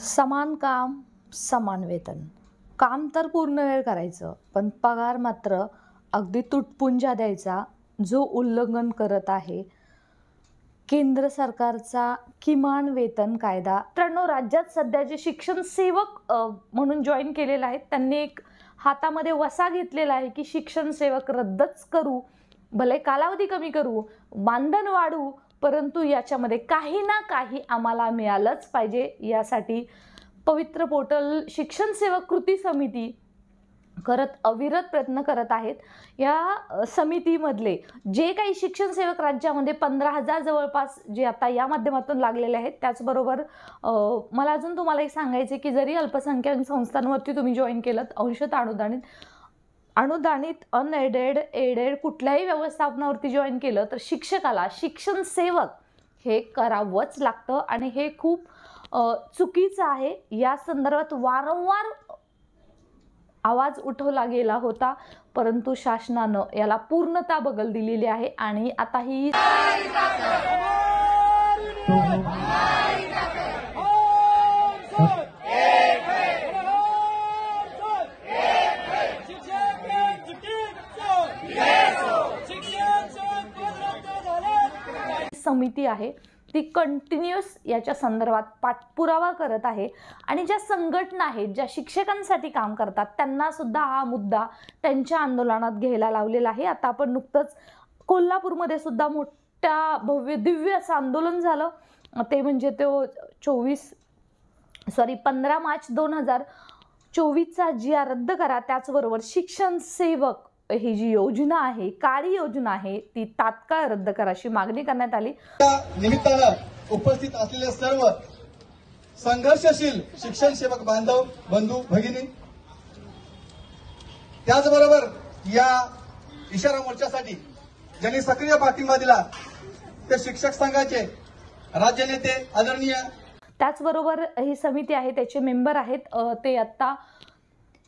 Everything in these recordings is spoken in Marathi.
समान काम समान वेतन. काम तर पूर्ण वेळ करायचं, पण पगार मात्र अगदी तुटपुंजा द्यायचा, जो उल्लंघन करत आहे केंद्र सरकारचा किमान वेतन कायदा. मित्रांनो, राज्यात सध्या जे शिक्षण सेवक म्हणून जॉईन केलेले आहेत त्यांनी एक हातामध्ये वसा घेतलेला आहे की शिक्षण सेवक रद्दच करू, भले कालावधी कमी करू, मानधन वाढवू, परंतु याच्यामध्ये काही ना काही आम्हाला मिळालंच पाहिजे. यासाठी पवित्र पोर्टल शिक्षण सेवक कृती समिती अविरत प्रयत्न करत आहेत. या समितीमधले जे काही शिक्षण सेवक राज्यामध्ये 15,000 जवळपास जे आता या माध्यमातून लागलेले आहेत, त्याचबरोबर मला अजून तुम्हाला एक सांगायचे की जरी अल्पसंख्याक संस्थांवरती तुम्ही जॉईन केलं, अंशतः अनुदानित अनएडेड एडेड कुठल्याही व्यवस्थापनावरती जॉईन केलं तर शिक्षकाला शिक्षण सेवक हे करावंच लागतं आणि हे खूप चुकीचं आहे. या संदर्भात वारंवार आवाज उठवला गेला होता, परंतु शासनानं याला पूर्णतः बगल दिलेली आहे आणि आता ही समिती आहे ती कंटिन्यूअस याच्या संदर्भात पाठपुरावा करत आहे आणि ज्या संघटना आहेत ज्या शिक्षकांसाठी काम करतात त्यांना सुद्धा हा मुद्दा त्यांच्या आंदोलनात घ्यायला लावलेला आहे. आता आपण नुकतंच कोल्हापूरमध्ये सुद्धा मोठ्या भव्य दिव्य असं आंदोलन झालं. ते म्हणजे तो 15 मार्च 2024चा GR रद्द करा, त्याचबरोबर शिक्षण सेवक ही जी योजना आहे, काळी योजना आहे, ती तात्काळ रद्द करा अशी मागणी करण्यात आली. निमित्तानं उपस्थित असलेले सर्व संघर्षशील शिक्षण सेवक बांधव, बंधू, भगिनी, त्याचबरोबर या इशारा मोर्चासाठी ज्यांनी सक्रिय पाठिंबा दिला ते शिक्षक संघाचे राज्य नेते आदरणीय, त्याचबरोबर ही समिती आहे त्याचे मेंबर आहेत ते आता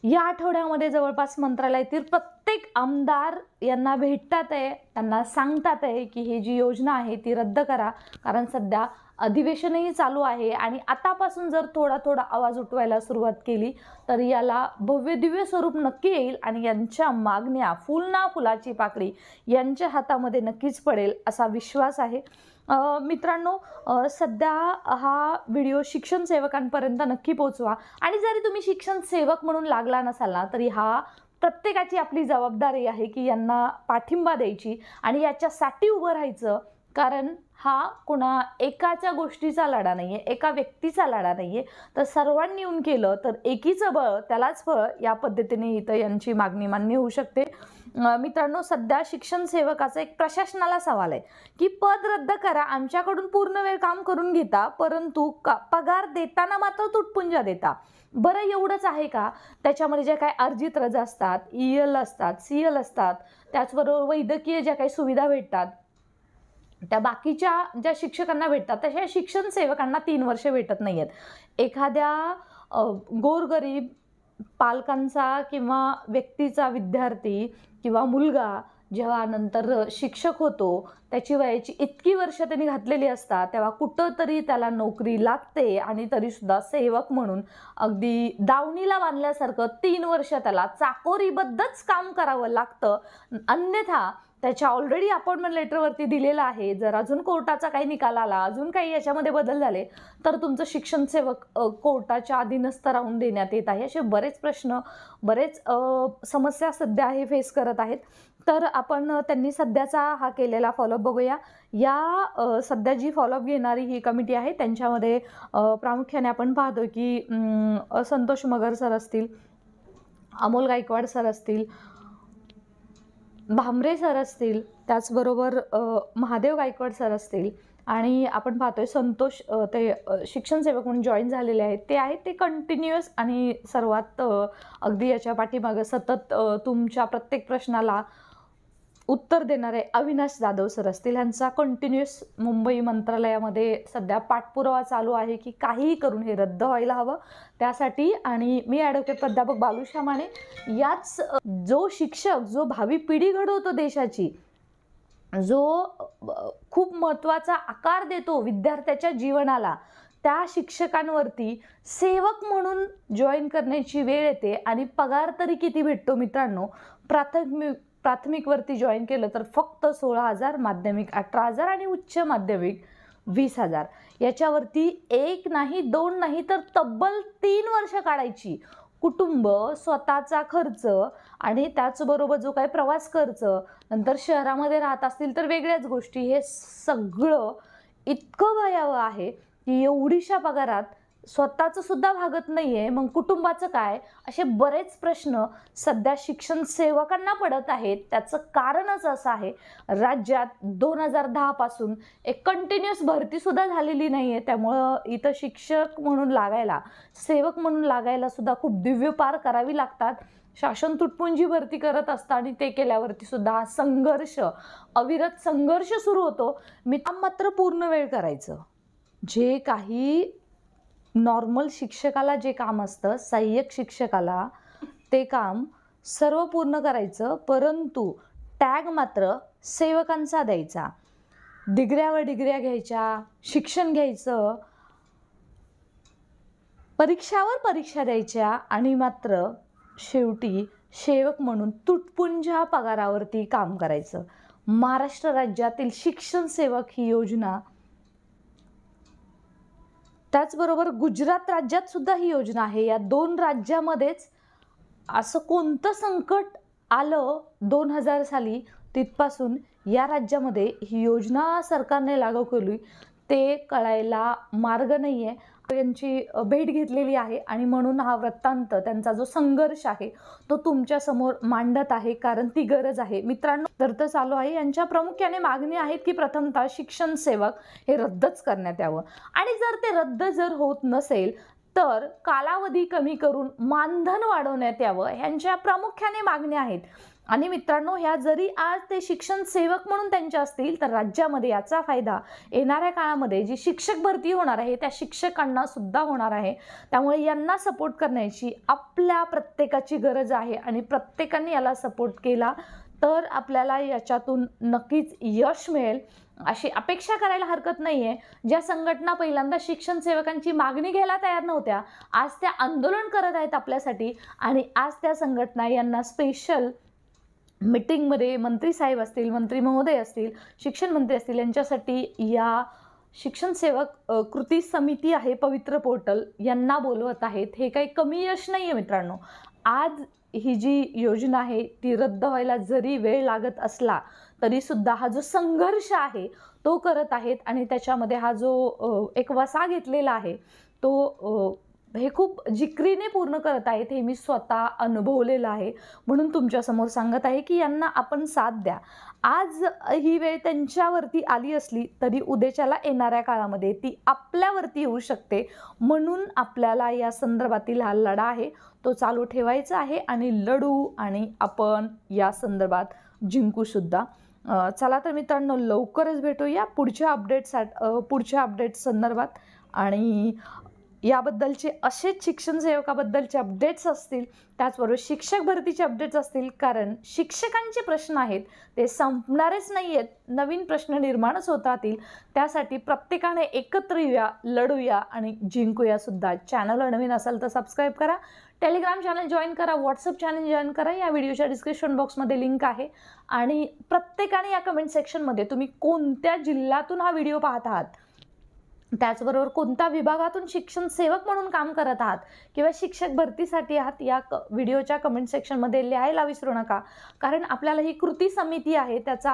या आठवड्यामध्ये जवळपास मंत्रालयातील प्रत्येक आमदार यांना भेटतात आहे, त्यांना सांगतात आहे की ही जी योजना आहे ती रद्द करा, कारण सध्या अधिवेशनही चालू आहे आणि आतापासून जर थोडा आवाज उठवायला सुरुवात केली तर याला भव्य दिव्य स्वरूप नक्की येईल आणि यांच्या मागण्या फुल ना फुलाची पाकळी यांच्या हातामध्ये नक्कीच पडेल असा विश्वास आहे. मित्रांनो, सध्या हा व्हिडिओ शिक्षण सेवकांपर्यंत नक्की पोहोचवा आणि जरी तुम्ही शिक्षण सेवक म्हणून लागला नसाल ना तरी हा प्रत्येकाची आपली जबाबदारी आहे की यांना पाठिंबा द्यायची आणि याच्यासाठी उभं राहायचं, कारण हा कोणा एकाच्या गोष्टीचा लढा नाहीये, एका व्यक्तीचा लढा नाहीये, तर सर्वांनी येऊन केलं तर एकीचं बळ त्यालाच फळ, या पद्धतीने इथं यांची मागणी मान्य होऊ शकते. मित्रांनो, सध्या शिक्षण सेवकाचा एक प्रशासनाला सवाल आहे की पद रद्द करा, आमच्याकडून पूर्ण वेळ काम करून घेता, परंतु पगार देताना मात्र तुटपुंजा देता. बरं एवढंच आहे का? त्याच्यामध्ये ज्या काही अर्जित रजा असतात, EL असतात, CL असतात, त्याचबरोबर वैद्यकीय ज्या काही सुविधा भेटतात त्या बाकीच्या ज्या शिक्षकांना भेटतात तशा शिक्षण सेवकांना 3 वर्ष भेटत नाही आहेत. एखाद्या गोरगरीब पालकांचा किंवा व्यक्तीचा विद्यार्थी किंवा मुलगा जेव्हा नंतर शिक्षक होतो, त्याची वयाची इतकी वर्ष त्यांनी घातलेली असतात, तेव्हा कुठंतरी त्याला नोकरी लागते आणि तरीसुद्धा सेवक म्हणून अगदी दावणीला बांधल्यासारखं 3 वर्ष त्याला चाकोरीबद्धच काम करावं लागतं. अन्यथा त्याच्या ऑलरेडी अपॉइंटमेंट लेटरवरती दिलेलं आहे, जर अजून कोर्टाचा काही निकाल आला, अजून काही याच्यामध्ये बदल झाले तर तुमचं शिक्षण सेवक कोर्टाच्या अधीनस्थ राहून देण्यात येत आहे. असे बरेच प्रश्न, बरेच समस्या सध्या हे फेस करत आहेत. तर आपण त्यांनी सध्याचा हा केलेला फॉलोअप बघूया. या सध्या जी फॉलोअप घेणारी ही कमिटी आहे त्यांच्यामध्ये प्रामुख्याने आपण पाहतो की संतोष मगर सर असतील, अमोल गायकवाड सर असतील, भामरे सर असतील, त्याचबरोबर महादेव गायकवाड सर असतील आणि आपण पाहतोय संतोष ते शिक्षण सेवक म्हणून जॉईन झालेले आहेत, ते आहेत ते कंटिन्युअस आणि सर्वात अगदी याच्या पाठीमागं सतत तुमच्या प्रत्येक प्रश्नाला उत्तर देणारे अविनाश जाधव सर असतील. ह्यांचा कंटिन्युअस मुंबई मंत्रालयामध्ये सध्या पाठपुरावा चालू आहे की काहीही करून हे रद्द व्हायला हवं त्यासाठी. आणि मी ॲडव्होकेट प्राध्यापक बालुशा माने, याच जो शिक्षक जो भावी पिढी घडवतो देशाची, जो खूप महत्त्वाचा आकार देतो विद्यार्थ्याच्या जीवनाला, त्या शिक्षकांवरती सेवक म्हणून जॉईन करण्याची वेळ येते आणि पगार तरी किती भेटतो मित्रांनो? प्राथमिकवरती जॉईन केलं तर फक्त 16,000, माध्यमिक 18,000 आणि उच्च माध्यमिक 20,000. याच्यावरती 1 नाही 2 नाही तर तब्बल 3 वर्ष काढायची. कुटुंब, स्वतःचा खर्च आणि त्याचबरोबर जो काही प्रवास खर्च, नंतर शहरामध्ये राहत असतील तर वेगळ्याच गोष्टी, हे सगळं इतकं भयावह आहे की एवढीशा पगारात स्वतःचं सुद्धा भागत नाही आहे, मग कुटुंबाचं काय? असे बरेच प्रश्न सध्या शिक्षण सेवकांना पडत आहेत. त्याचं कारणच असं आहे, राज्यात 2010 पासून एक कंटिन्युअस भरतीसुद्धा झालेली नाही आहे. त्यामुळं इथं शिक्षक म्हणून लागायला, सेवक म्हणून लागायला सुद्धा खूप दिव्य पार करावी लागतात. शासन तुटपुंजी भरती करत असतं आणि ते केल्यावरती सुद्धा हा संघर्ष, अविरत संघर्ष सुरू होतो. मी मात्र पूर्ण वेळ करायचं. जे काही नॉर्मल शिक्षकाला जे काम असतं, सहाय्यक शिक्षकाला ते काम सर्व पूर्ण करायचं, परंतु टॅग मात्र सेवकांचा द्यायचा. डिग्र्यावर डिग्र्या घ्यायच्या, शिक्षण घ्यायचं, परीक्षावर परीक्षा द्यायच्या आणि मात्र शेवटी सेवक म्हणून तुटपुंजा पगारावरती काम करायचं. महाराष्ट्र राज्यातील शिक्षण सेवक ही योजना, त्याचबरोबर गुजरात राज्यात सुद्धा ही योजना आहे. या 2 राज्यामध्येच असं कोणतं संकट आलं 2000 साली, तिथपासून या राज्यामध्ये ही योजना सरकारने लागू केली ते कळायला मार्ग नाही आहे. यांची भेट घेतलेली आहे आणि म्हणून हा वृत्तांत, त्यांचा जो संघर्ष आहे तो तुमच्या समोर मांडत आहे, कारण ती गरज आहे मित्रांनो. तर चालू आहे. यांच्या प्रामुख्याने मागणी आहेत की प्रथमतः शिक्षण सेवक हे रद्दच करण्यात यावं आणि जर ते रद्द होत नसेल तर कालावधी कमी करून मानधन वाढवण्यात यावं. ह्यांच्या प्रामुख्याने मागण्या आहेत. आणि मित्रांनो, ह्या जरी आज ते शिक्षण सेवक म्हणून त्यांच्या असतील तर राज्यामध्ये याचा फायदा येणाऱ्या काळामध्ये जी शिक्षक भरती होणार आहे त्या शिक्षकांना सुद्धा होणार आहे. त्यामुळे यांना सपोर्ट करण्याची आपल्या प्रत्येकाची गरज आहे आणि प्रत्येकाने याला सपोर्ट केला तर आपल्याला याच्यातून नक्कीच यश मिळेल अशी अपेक्षा करायला हरकत नाही आहे. ज्या संघटना पहिल्यांदा शिक्षण सेवकांची मागणी घ्यायला तयार नव्हत्या, आज त्या आंदोलन करत आहेत आपल्यासाठी आणि आज त्या संघटना यांना स्पेशल मीटिंगमध्ये मंत्री साहेब असतील, मंत्री महोदय असतील, शिक्षण मंत्री असतील, यांच्यासाठी या शिक्षण सेवक कृती समिती आहे पवित्र पोर्टल यांना बोलवत आहेत. हे काही कमी यश नाही आहे मित्रांनो. आज ही जी योजना आहे ती रद्द व्हायला जरी वेळ लागत असला तरी सुद्धा हा जो संघर्ष आहे तो करत आहेत आणि त्याच्यामध्ये हा जो एक वसा घेतलेला आहे तो हे खूप जिकरीने पूर्ण करत आहेत. हे मी स्वतः अनुभवलेलं आहे, म्हणून तुमच्यासमोर सांगत आहे की यांना आपण साथ द्या. आज ही वेळ त्यांच्यावरती आली असली तरी उद्याच्याला येणाऱ्या काळामध्ये ती आपल्यावरती येऊ शकते. म्हणून आपल्याला या संदर्भातील हा लढा आहे तो चालू ठेवायचा आहे आणि लढू आणि आपण या संदर्भात जिंकू सुद्धा. चला तर मित्रांनो, लवकरच भेटूया पुढच्या अपडेट्स संदर्भात आणि याबद्दलचे असेच शिक्षण सेवकाबद्दलचे अपडेट्स असतील, त्याचबरोबर शिक्षक भरतीचे अपडेट्स असतील, कारण शिक्षकांचे प्रश्न आहेत ते संपणारच नाही आहेत, नवीन प्रश्न निर्माणच होत राहतील. त्यासाठी प्रत्येकाने एकत्र येऊया, लढूया आणि जिंकूया सुद्धा. चॅनलवर नवीन असाल तर सबस्क्राईब करा, टेलिग्राम चॅनल जॉईन करा, व्हॉट्सअप चॅनल जॉईन करा. या व्हिडिओच्या डिस्क्रिप्शन बॉक्समध्ये लिंक आहे आणि प्रत्येकाने या कमेंट सेक्शनमध्ये तुम्ही कोणत्या जिल्ह्यातून हा व्हिडिओ पाहत आहात, त्याचबरोबर कोणत्या विभागातून शिक्षण सेवक म्हणून काम करत आहात किंवा शिक्षक भरतीसाठी आहात, या व्हिडिओच्या कमेंट सेक्शनमध्ये लिहायला विसरू नका. कारण आपल्याला ही कृती समिती आहे त्याचा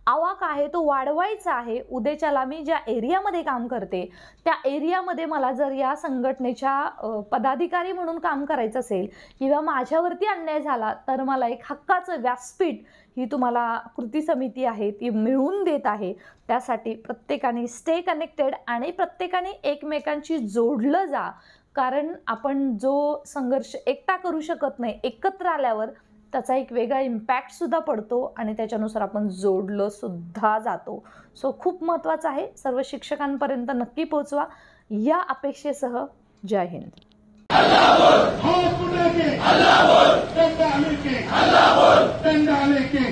आवाका आहे तो वाढवायचा आहे. उद्याच्याला मी ज्या एरियामध्ये काम करते त्या एरियामध्ये मला जर या संघटनेच्या पदाधिकारी म्हणून काम करायचं असेल किंवा माझ्यावरती अन्याय झाला तर मला एक हक्काचं व्यासपीठ ही तुम्हाला कृती समिती आहे ती मिळवून देत आहे. त्यासाठी प्रत्येकाने स्टे कनेक्टेड आणि प्रत्येकाने एकमेकांशी जोडलं जा, कारण आपण जो संघर्ष एकटा करू शकत नाही, एकत्र आल्यावर त्याचा एक वेगळा इम्पॅक्ट सुद्धा पडतो आणि त्याच्यानुसार आपण जोडलं सुद्धा जातो. सो खूप महत्त्वाचं आहे. सर्व शिक्षकांपर्यंत नक्की पोहोचवा या अपेक्षेसह. जय हिंद. हाथ उठा के डंडा लेके डंडा लेके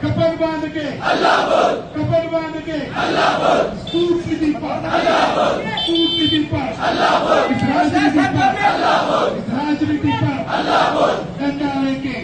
कपड़ बांध के सूट की दीपा इस राजनीति पर डंडा लेके